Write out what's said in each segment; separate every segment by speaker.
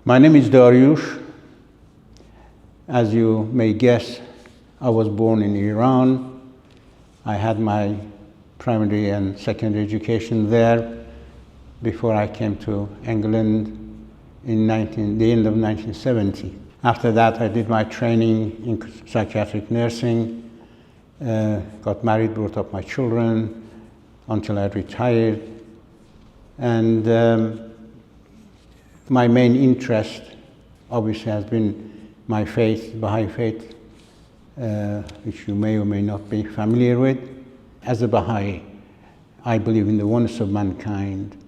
Speaker 1: My name is Daryoush. As you may guess, I was born in Iran. I had my primary and secondary education there before I came to England in the end of 1970. After that, I did my training in psychiatric nursing, got married, brought up my children until I retired. And my main interest obviously has been my faith, Baha'i faith, which you may or may not be familiar with. As a Baha'i, I believe in the oneness of mankind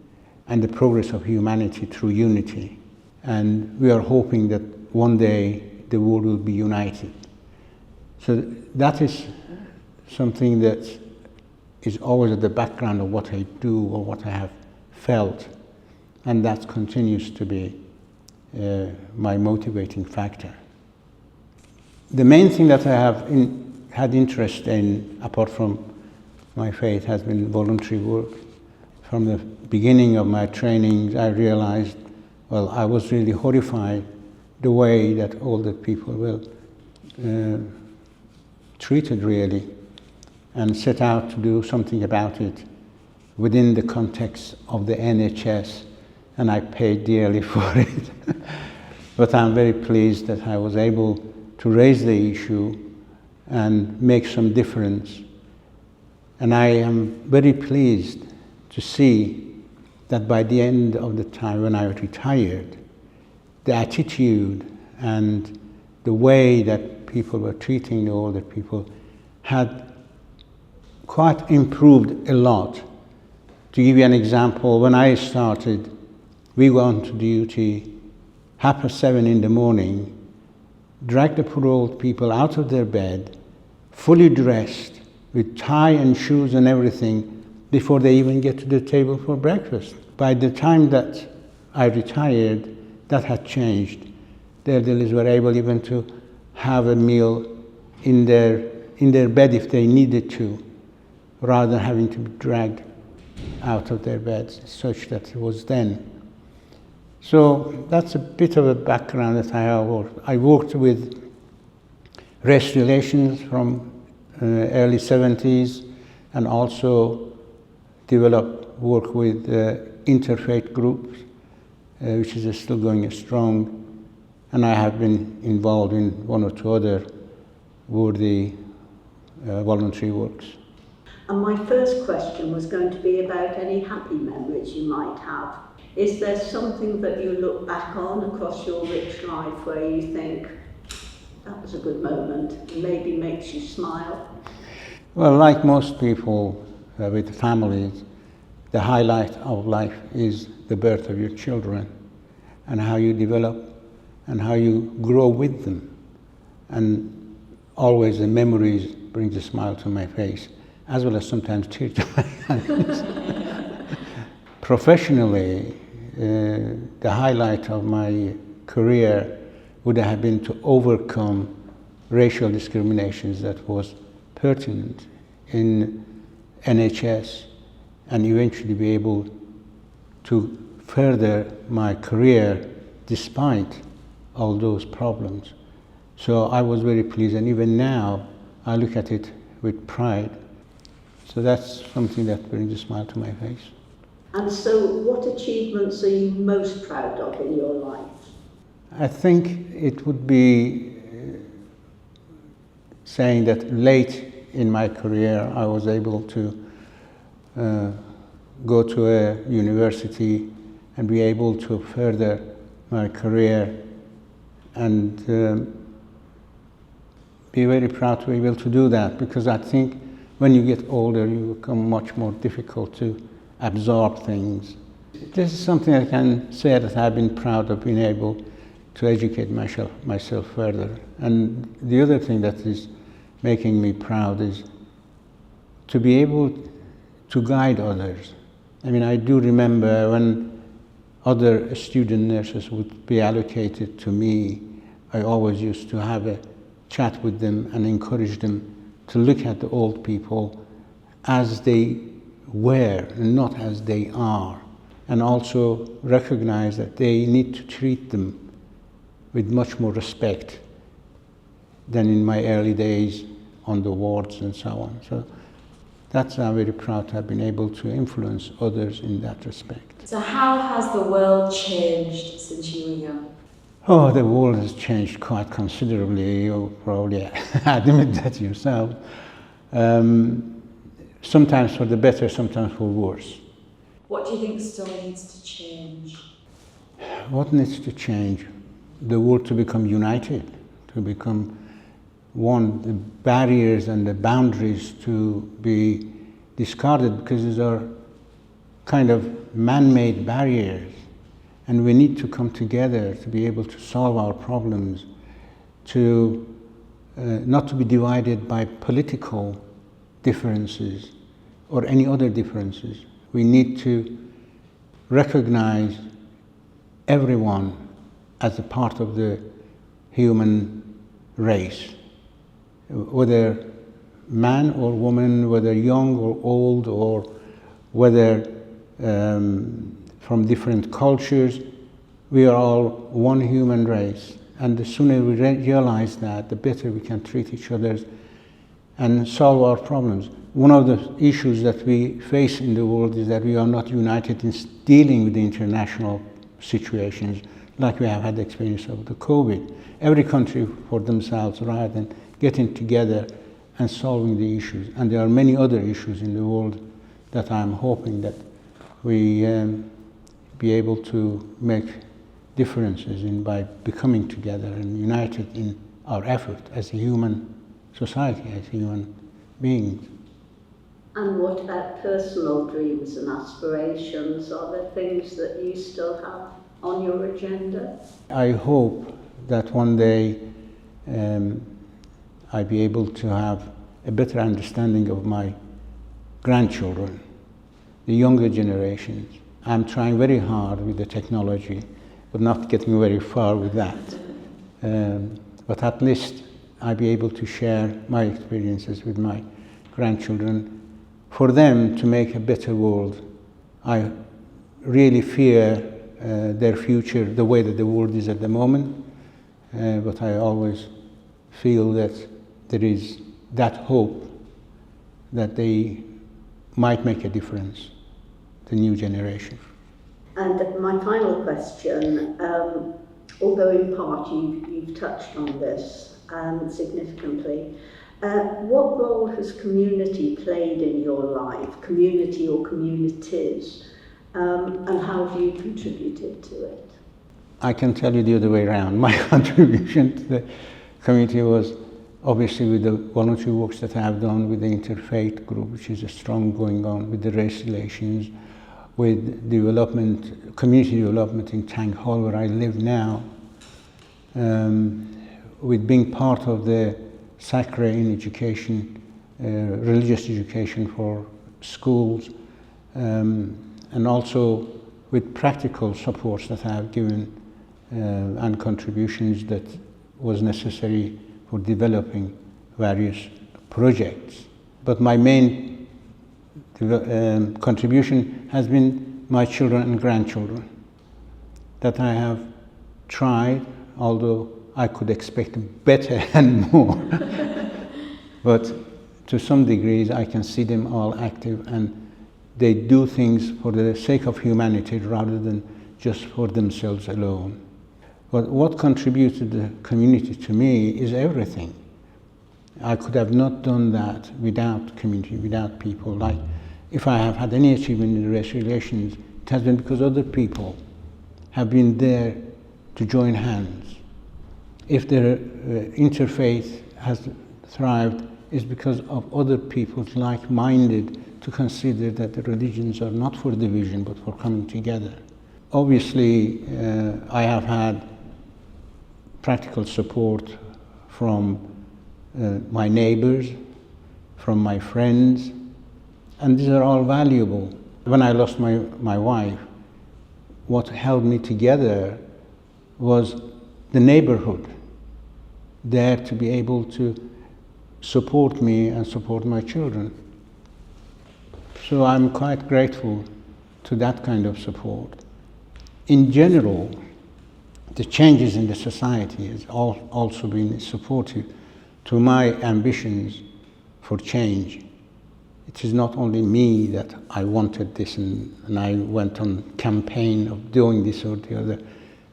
Speaker 1: and the progress of humanity through unity. And we are hoping that one day the world will be united. So that is something that is always at the background of what I do or what I have felt. And that continues to be my motivating factor. The main thing that I have had interest in, apart from my faith, has been voluntary work. From the beginning of my training, I realized, well, I was really horrified the way that older people were treated, really, and set out to do something about it within the context of the NHS. And I paid dearly for it. But I'm very pleased that I was able to raise the issue and make some difference. And I am very pleased to see that by the end of the time when I retired, the attitude and the way that people were treating the older people had quite improved a lot. To give you an example, when I started, we went to duty 7:30 in the morning, dragged the poor old people out of their bed, fully dressed, with tie and shoes and everything, before they even get to the table for breakfast. By the time that I retired, that had changed. The elderly were able even to have a meal in their bed if they needed to, rather than having to be dragged out of their beds, such that it was then. So that's a bit of a background that I have worked. I worked with race relations from early 70s, and also developed work with interfaith groups, which is still going strong. And I have been involved in one or two other worthy voluntary works.
Speaker 2: And my first question was going to be about any happy memories you might have. Is there something that you look back on across your rich life where you think, that was a good moment, and maybe makes you smile?
Speaker 1: Well, like most people with families, the highlight of life is the birth of your children and how you develop and how you grow with them. And always the memories brings a smile to my face, as well as sometimes tears to my eyes. Professionally, the highlight of my career would have been to overcome racial discriminations that was pertinent in NHS, and eventually be able to further my career despite all those problems. So I was very pleased, and even now I look at it with pride. So that's something that brings a smile to my face.
Speaker 2: And so what achievements are you most proud of in your life?
Speaker 1: I think it would be saying that late in my career I was able to go to a university and be able to further my career, and be very proud to be able to do that, because I think when you get older you become much more difficult to absorb things. This is something I can say that I've been proud of being able to educate myself further. And the other thing that is making me proud is to be able to guide others. I mean, I do remember when other student nurses would be allocated to me, I always used to have a chat with them and encourage them to look at the old people as they were and not as they are, and also recognize that they need to treat them with much more respect than in my early days on the wards and so on. So I'm very proud to have been able to influence others in that respect.
Speaker 3: So how has the world changed since you were young?
Speaker 1: Oh, the world has changed quite considerably. You probably admit that yourself. Sometimes for the better, sometimes for worse.
Speaker 3: What do you think still needs to change?
Speaker 1: What needs to change? The world to become united, to become one, the barriers and the boundaries to be discarded, because these are kind of man-made barriers. And we need to come together to be able to solve our problems, to not to be divided by political differences or any other differences. We need to recognize everyone as a part of the human race, whether man or woman, whether young or old, or whether from different cultures. We are all one human race, and the sooner we realize that, the better we can treat each other and solve our problems. One of the issues that we face in the world is that we are not united in dealing with the international situations, like we have had the experience of the COVID. Every country for themselves rather than getting together and solving the issues. And there are many other issues in the world that I'm hoping that we be able to make differences in by becoming together and united in our effort as a human society, as human beings.
Speaker 2: And what about personal dreams and aspirations? Are there things that you still have on your agenda?
Speaker 1: I hope that one day I'll be able to have a better understanding of my grandchildren, the younger generations. I'm trying very hard with the technology, but not getting very far with that. But at least I'll be able to share my experiences with my grandchildren for them to make a better world. I really fear their future the way that the world is at the moment, but I always feel that there is that hope that they might make a difference, the new generation.
Speaker 2: And my final question, although in part you've touched on this significantly, what role has community played in your life, community or communities, and how have you contributed to it?
Speaker 1: I can tell you the other way around. My contribution to the community was obviously with the volunteer works that I have done with the interfaith group, which is a strong going on, with the race relations, with development, community development in Tang Hall, where I live now, with being part of the sacred in education, religious education for schools, and also with practical supports that I have given and contributions that was necessary for developing various projects. But my main contribution has been my children and grandchildren, that I have tried, although I could expect better and more. But to some degrees I can see them all active, and they do things for the sake of humanity rather than just for themselves alone. But what contributed the community to me is everything. I could have not done that without community, without people. Like, if I have had any achievement in race relations, it has been because other people have been there to join hands. If the interfaith has thrived, it's because of other people like-minded to consider that the religions are not for division, but for coming together. Obviously, I have had practical support from my neighbors, from my friends, and these are all valuable. When I lost my wife, what held me together was the neighborhood, there to be able to support me and support my children. So I'm quite grateful to that kind of support. In general, the changes in the society has also been supportive to my ambitions for change. It is not only me that I wanted this and I went on campaign of doing this or the other,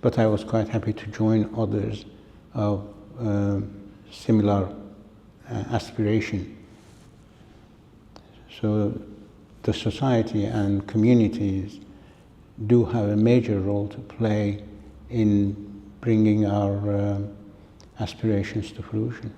Speaker 1: but I was quite happy to join others of similar aspiration. So the society and communities do have a major role to play in bringing our aspirations to fruition.